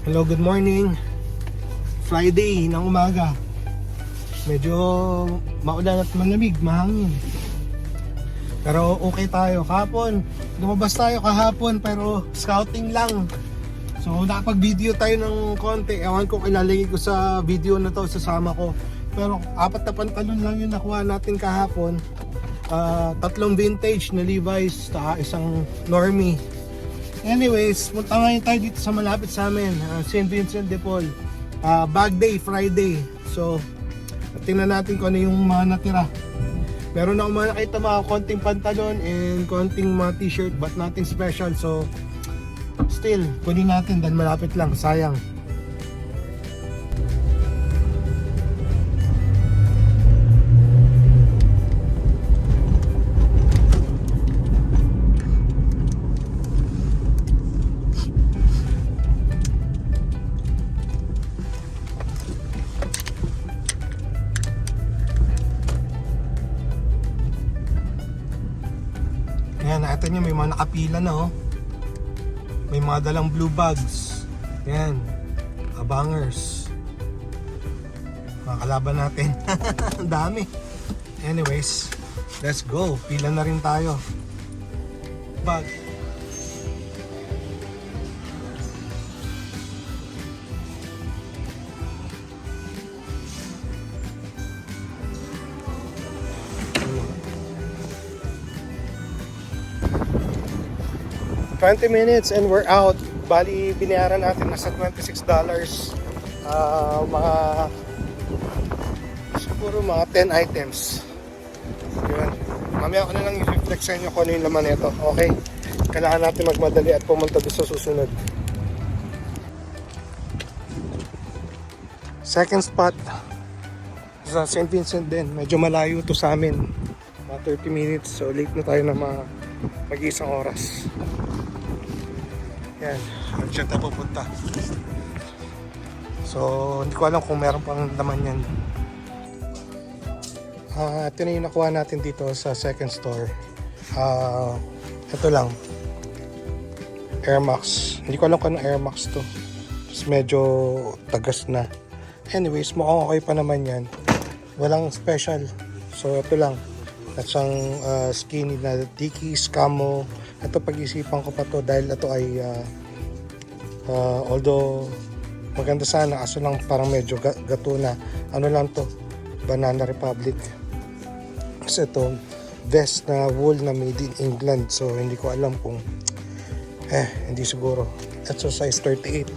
Hello, good morning. Friday ng umaga. Medyo maulan at malamig, mahangin. Pero okay tayo. Kahapon, lumabas tayo kahapon pero scouting lang. So nakapag-video tayo ng konti. Ewan ko ilalagay ko sa video na to, sasama ko. Pero 4 na pantalon lang yung nakuha natin kahapon. 3 vintage na Levi's, isang normie. Anyways, punta ngayon tayo dito sa malapit sa amin, St. Vincent de Paul. Bag day, Friday. So, tingnan natin kung ano yung mga natira. Meron ako nakita mga konting pantalon and konting mga t-shirt but nothing special. So, still, kunin natin dahil malapit lang, sayang. Ayan, nakita nyo may mga nakapila na oh. May mga dalang blue bags. Ayan, abangers. Mga kalaban natin. Ang dami. Anyways, let's go. Pila na rin tayo. Bag. $20 minutes and we're out. Bali, binayaran natin nasa $26. Mga siguro mga 10 items. Yun. Mamaya ko na lang i-reflex sa inyo kung ano yung laman nito. Okay? Kailangan natin magmadali at pumunta doon sa susunod. Second spot sa St. Vincent din. Medyo malayo to sa amin. Mga 30 minutes. So late na tayo na mag-isang oras. Yan, dyan tayo pupunta. So, hindi ko alam kung meron pang laman yan. Ito na yung nakuha natin dito sa second store. Ito lang, Air Max. Hindi ko alam kung anong Air Max to. Just medyo tagas na. Anyways, mukhang okay pa naman yan. Walang special. So, ito lang. At siyang skinny na Dickies, camo. Ito pag-isipan ko pa to dahil ito ay although maganda sana, aso lang parang medyo gato na. Ano lang to, Banana Republic. Kasi ito vest na wool na made in England. So hindi ko alam kung hindi siguro. Ito size 38.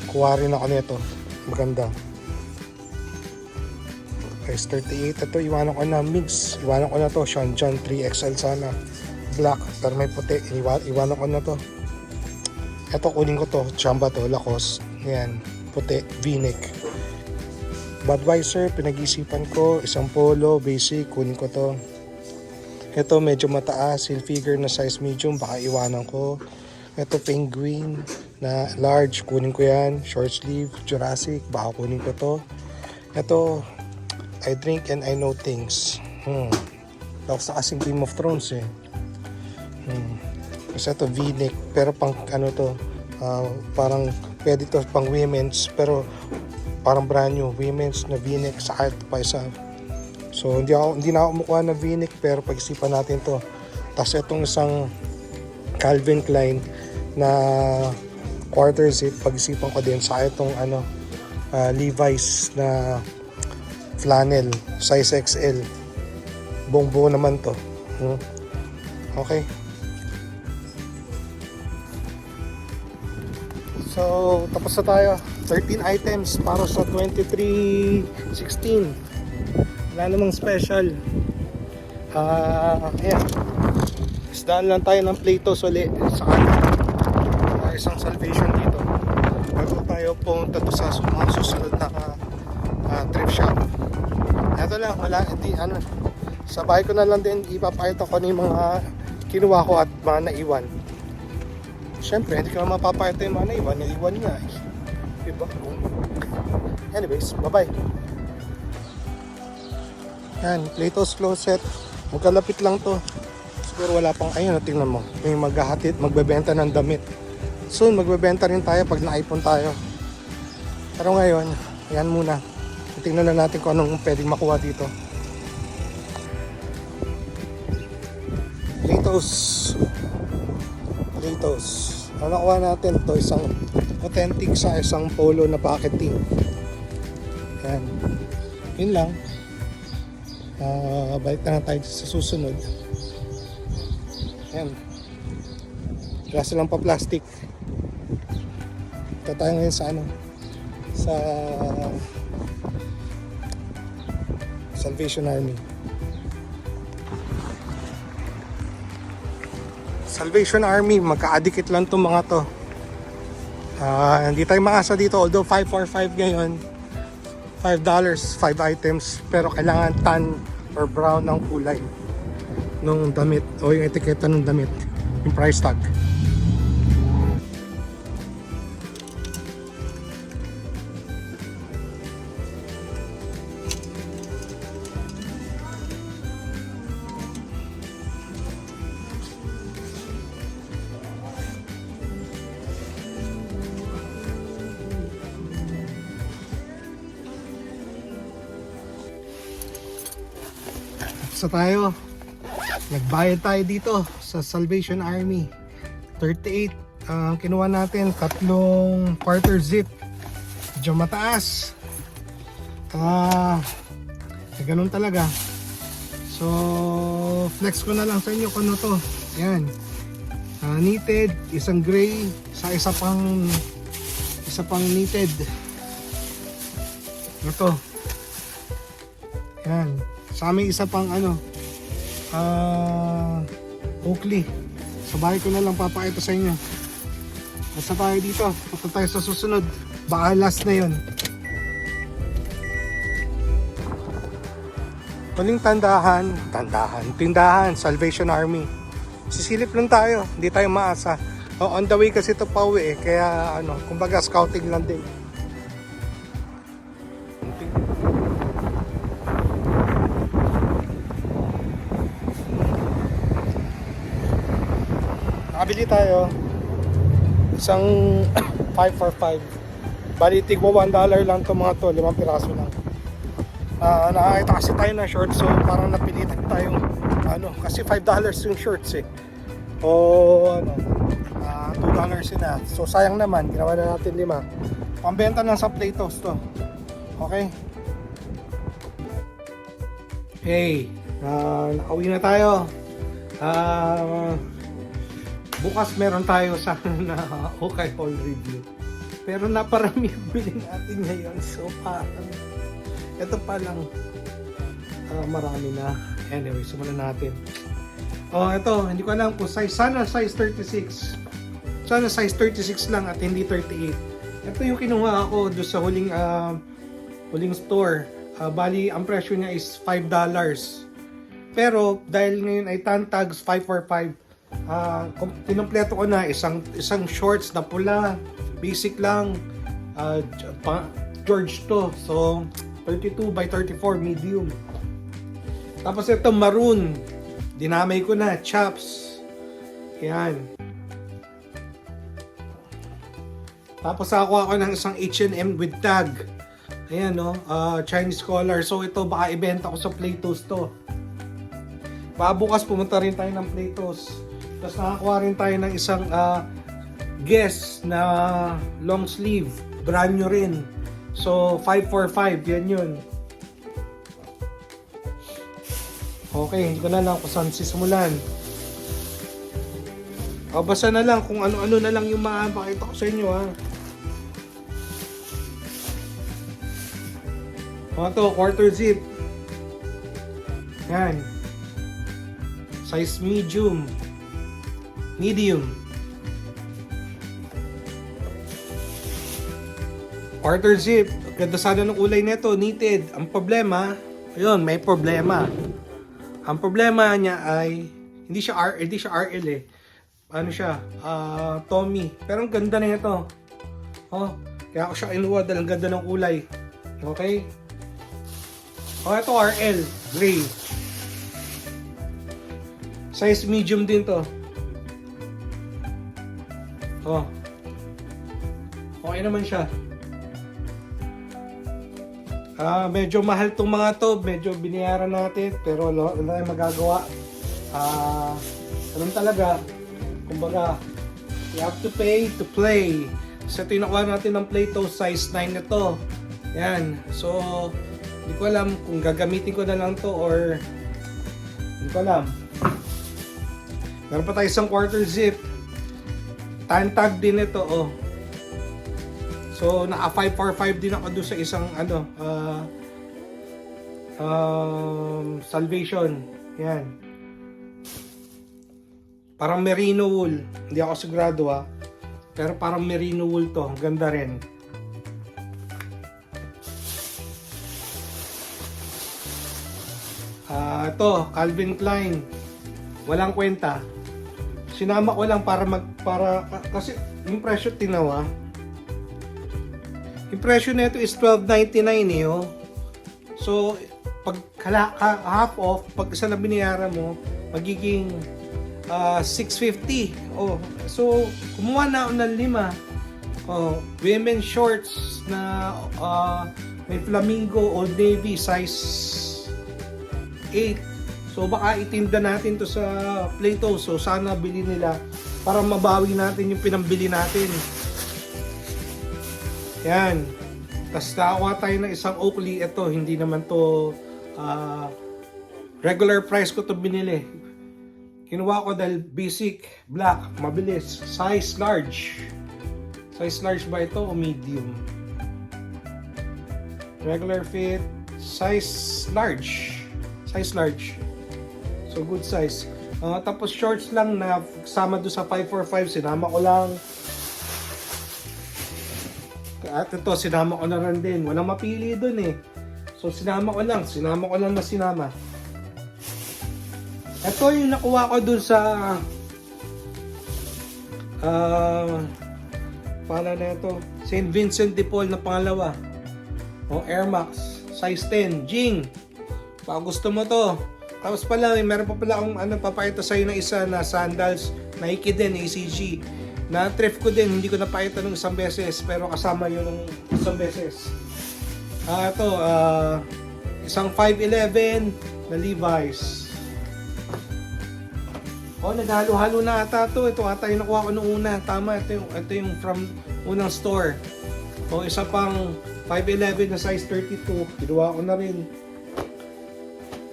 Kuha rin ako nito. Maganda. Size 38. Ito iwanan ko na mix. Iwanan ko na to Sean John 3XL sana. Black pero may puti. Iwanan ko na to. Ito kunin ko to. Chamba to. Lacoste. Ayan. Puti. V-neck. Budweiser. Pinag-isipan ko. Isang polo. Basic. Kunin ko to. Ito medyo mataas. Heel figure na size medium. Baka iwanan ko. Ito penguin na large. Kunin ko yan. Short sleeve. Jurassic. Baka kunin ko to. Ito I drink and I know things. Tapos na kasing Game of Thrones eh. Kasi ito V-neck. Pero pang ano to, parang pwede to pang women's. Pero parang brand new. Women's na V-neck sa art pa isa. So hindi na ako mukha na V-neck. Pero pag-isipan natin to. Tapos itong isang Calvin Klein na quarter zip. Pag-isipan ko din sa itong Levi's na flannel, size XL. Buong-buo naman to. Okay. So, tapos na tayo. 13 items para sa 2316. Wala namang special. Ayan. Isdaan lang tayo ng Plato's uli sa isang Salvation dito. Bago tayo pumunta to sa mga susunod na thrift shop. Ito lang, wala, sa bahay ko na lang din ipapakita ko yung mga kinuha ko at mga naiwan. Siyempre, hindi ko na mapapakita yung mga naiwan nga eh. Diba? Anyways, bye-bye. Yan, Plato's Closet. Magkalapit lang to. Siguro wala pang, ayun, tingnan mo. May magbebenta ng damit. Soon, magbebenta rin tayo pag na-iPhone tayo. Pero ngayon, ayan muna. Tingnan na natin kung anong pwedeng makuha dito. Latos. Ang nakuha natin ito, isang authentic sa isang polo na packaging. Ayan. Yun lang. Balik na tayo sa susunod. Ayan. Kaso lang pa plastic. Ito tayo ngayon sa sa Salvation Army. Salvation Army, magkaadikit lang itong mga to. Hindi tayo maasa dito, although 545 ngayon, $5, 5 items, pero kailangan tan or brown ng kulay nung damit o yung etiketa ng damit, yung price tag. So tayo, nagbayad tayo dito sa Salvation Army. 38 ang kinuha natin, tatlong quarter zip. Medyo mataas. Ganun talaga. So flex ko na lang sa inyo kung ano to. Yan. Knitted, isang gray, sa isa pang knitted. Ito. Yan. Sa amin isa pang Oakley. Sa bahay ko na lang papakita sa inyo. Basta tayo dito. Punta tayo sa susunod. Baka last na yun. Huling tindahan, Salvation Army. Sisilip lang tayo. Hindi tayo maasa. On the way kasi ito pa uwi kaya kumbaga scouting lang din. Nakabili tayo isang 5 for 5. Bali tigwa $1 lang to mga to, 5 piraso lang. Nakakita kasi tayo ng shorts, so parang napilitan tayong kasi $5 yung shorts o $2 na. So sayang naman, ginawa na natin 5. Pambenta lang sa Platos to. Okay. Hey, nakauwi na tayo. Bukas meron tayo sana na okay haul review. Pero naparami yung bilhin natin ngayon. So parang ito pa lang marami na. Anyway, simulan natin. Ito, hindi ko alam kung size. Sana size 36. Sana size 36 lang at hindi 38. Ito yung kinuha ako doon sa huling store. Bali, ang presyo niya is $5. Pero dahil ngayon ay tan tags 545, kinumpleto ko na isang shorts na pula, basic lang, George to, so 32 by 34 medium. Tapos ito maroon, dinamay ko na, chaps, yan. Tapos ako ng isang H&M with tag, ayan Chinese collar. So ito baka ibenta ko sa Platos to. Bukas pumunta rin tayo ng Platos. Tapos nakakuha rin tayo ng isang Guess na long sleeve. Brand new rin. So 545, yan yun. Okay, hindi ko na lang kung saan sisimulan. Basta na lang kung ano-ano na lang yung makapakita ko sa inyo Ito, quarter zip. Yan. Size medium. Quarter zip. Ganda sana ng kulay nito, knitted. Ang problema, ayun, may problema. Ang problema niya ay hindi siya RL Ano siya? Tommy. Pero ang ganda na ito. Kaya ako siya kinuha dahil ang ganda ng kulay. Okay? Ito RL, gray. Size medium din to. Okay naman siya. Medyo mahal tong mga to, medyo binayaran natin, pero wala tayong magagawa. Ganun talaga, kumbaga, you have to pay to play. So ito yung nakuha natin ng Play-Doh, size 9 na to. Yan, so hindi ko alam kung gagamitin ko na lang to or hindi ko alam. Meron pa tayo isang quarter zip. Time tag din ito, oh. So, naka 545 din ako doon sa isang Salvation. Yan. Parang merino wool. Hindi ako sigurado pero parang merino wool to. Ganda rin. Ito, Calvin Klein. Walang kwenta. Sinama ko lang para kasi yung presyo tinawa. Yung presyo nito is $12.99 oh. So, pag half off, pag isa na binayaran mo, magiging $6.50. Oh, so, kumuha na ako ng 5. Oh, women's shorts na may flamingo Old Navy size 8. So, baka itinda natin to sa Play-Doh. So, sana bili nila para mabawi natin yung pinambili natin. Yan. Tapos nakakuha tayo ng isang Oakley. Ito, hindi naman to regular price ko to binili. Kinuha ko dahil basic, black, mabilis, size large. Size large ba ito o medium? Regular fit, size large. Size large. So good size. Tapos shorts lang na kasama doon sa 545, sinama ko lang. At ito, sinama ko na rin din. Walang mapili dun eh. So, sinama ko lang na sinama. Ito yung nakuha ko dun sa pala na ito, St. Vincent de Paul na pangalawa. O, Air Max. Size 10. Jing! Baka gusto mo to. Tapos pala, meron pa pala akong papakita sa'yo na isa na sandals. Nike din, ACG. Na-thrift ko din, hindi ko napakita ng isang beses, pero kasama yun ng isang beses. Ito, isang 511 na Levi's. Oh, naghalo-halo na ata to. Ito ata yung nakuha ko noong una. Tama, ito yung from unang store. O, isa pang 511 na size 32. Kinuha ko na rin.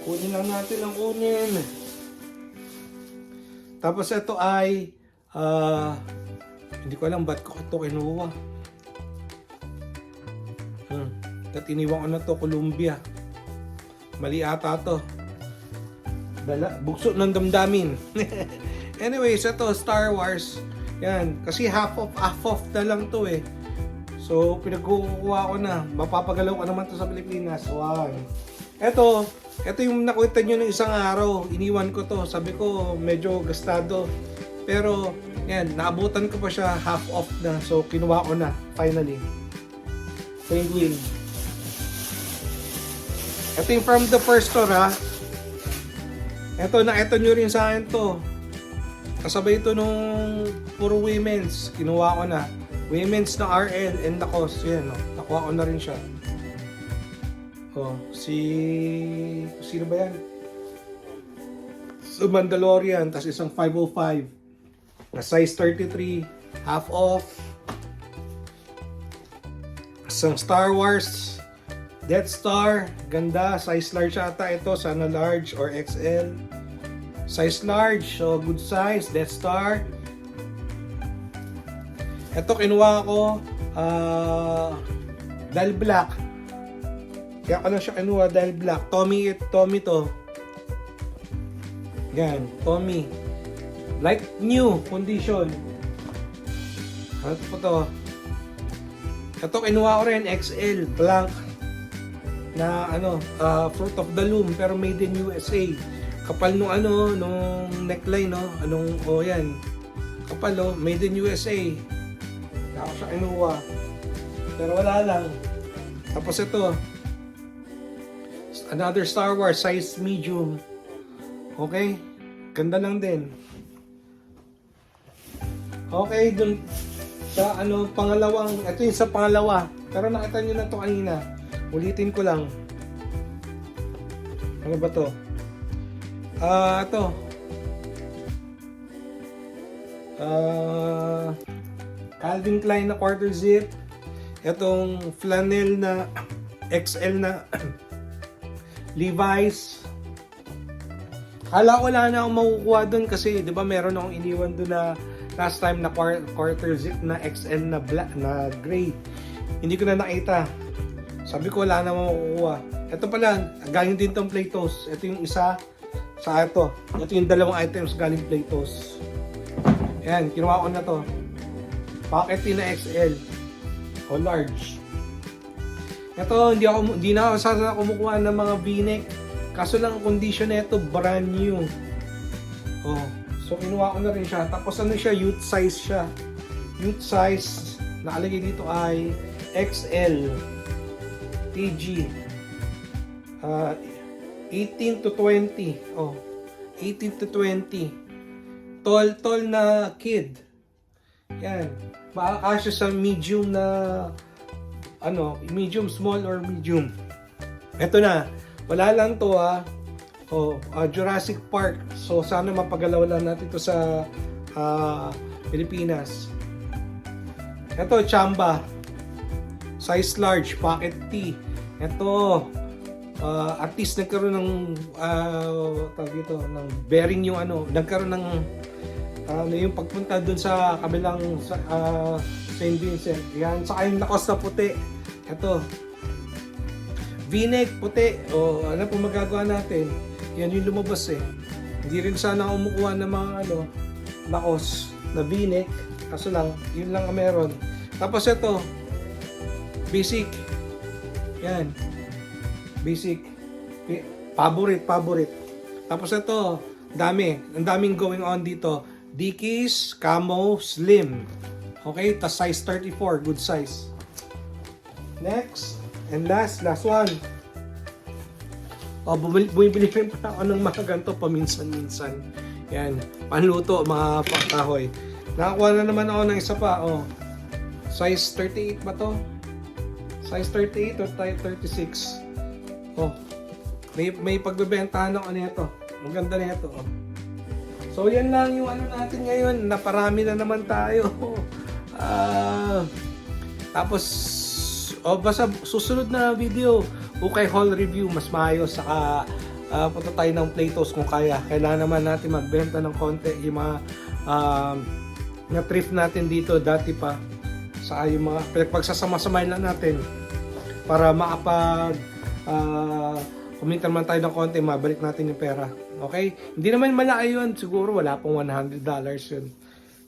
Kunin lang natin ang kunin. Tapos ito ay hindi ko alam ba't ko ito kinuha. At iniwan ko na to, Columbia. Mali ata to. Bugso ng damdamin. Anyways, ito Star Wars. Yan, kasi half off na lang to eh. So, pinagkukuha ko na. Mapapagalaw ko naman to sa Pilipinas. Wow. Ito yung nakita nyo ng isang araw. Iniwan ko to. Sabi ko, medyo gastado. Pero, yan, naabutan ko pa siya half off na. So, kinuha ko na, finally. Penguin. Ito yung from the first store, ha. Ito, nakita nyo rin sa akin to. Kasabay ito nung puro women's. Kinuha ko na. Women's na RL and Lacoste. Yan, no. Nakuha ko na rin siya. Oh, sino ba yan? So, Mandalorian. Tapos isang 505. Na size 33, half off. Isang Star Wars Death Star, ganda, size large ata ito, sana large or XL. Size large, so good size, Death Star. Ito kinuha ko dahil black. Kaya ko lang siya kinuha dahil black. Tommy to. Yan, Tommy. Like new condition. Ano po to? Ito kinuha ko rin XL blank na fruit of the loom pero made in USA. Kapal nung nung neckline yan. Kapal made in USA. Kaya ko siya kinuha. Pero wala lang. Tapos ito another Star Wars size medium. Okay? Ganda lang din. Okay, dun Sa ano, pangalawang, ito yung sa pangalawa. Pero nakita nyo na to kanina. Ulitin ko lang. Ano ba to? Ito. Calvin Klein na quarter zip. Itong flannel na XL na Levi's. Kala ko wala na akong makukuha doon kasi 'di ba meron akong iniwan doon na last time na quarter zip na XL na black na gray. Hindi ko na nakita. Sabi ko wala na makukuha. Ito pala, galing din tong Playtos. Ito yung isa sa ito. Ito yung dalawang items galing Playtos. Ayan, kinuha ko na to. Pocket na XL o large. Ito, hindi na ako sana kumukuha ng mga V-neck. Kaso lang ang condition na ito, brand new. Oh, so kinuha ko na rin siya. Tapos ano siya, youth size siya. Youth size, nakalagay dito ay XL TG 18 to 20. Oh, 18 to 20. Tall na kid. Yan. Makakasya sa medium na medium, small or medium. Ito na. Wala lang to Jurassic Park. So sana mapagalaw lang natin to sa Pilipinas. Ito, Chamba. Size large, pocket T. Ito, at least nagkaroon ng ng bearing yung nagkaroon ng yung pagpunta dun sa kabilang St. Vincent. Yan, saka yung lakos na puti. Ito, V-neck puti. Ano po magagawa natin? Yan yung lumabas eh. Hindi rin sana umukuha ng mga lakos na V-neck. Kaso lang, yun lang ang meron. Tapos ito, basic. Yan. Basic. Favorite. Tapos ito, ang daming going on dito. Dickies, camo, slim. Okay, tas size 34, good size. Next, and last one. Bumibili rin pa ako ng mga ganito paminsan-minsan. Yan, panluto, mga pakahoy. Nakakuha na naman ako ng isa pa. Size 38 ba to? Size 38 or 36? May pagbebentahan ako nito. Ang ganda nito. So yan lang yung natin ngayon. Naparami na naman tayo. Tapos basta susunod na video, okay, haul review, mas maayos. Saka punta tayo ng Playtos kung kaya. Kailangan naman natin magbenta ng konti yung mga na thrift natin dito dati pa. Saka yung mga pagsasama-samay lang natin para kumita naman tayo ng konti, mabalik natin yung pera. Okay? Hindi naman malaki yun. Siguro wala pong $100 yun.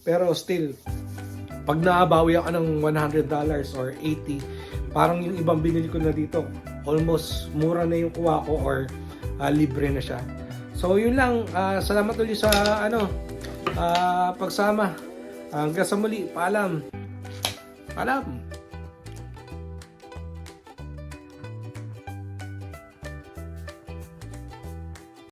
Pero still, pag naabawi ako ng $100 or 80, parang yung ibang binili ko na dito, almost mura na yung kuha ko or libre na siya. So yun lang. Salamat ulit sa pagsama. Hanggang sa muli. Paalam.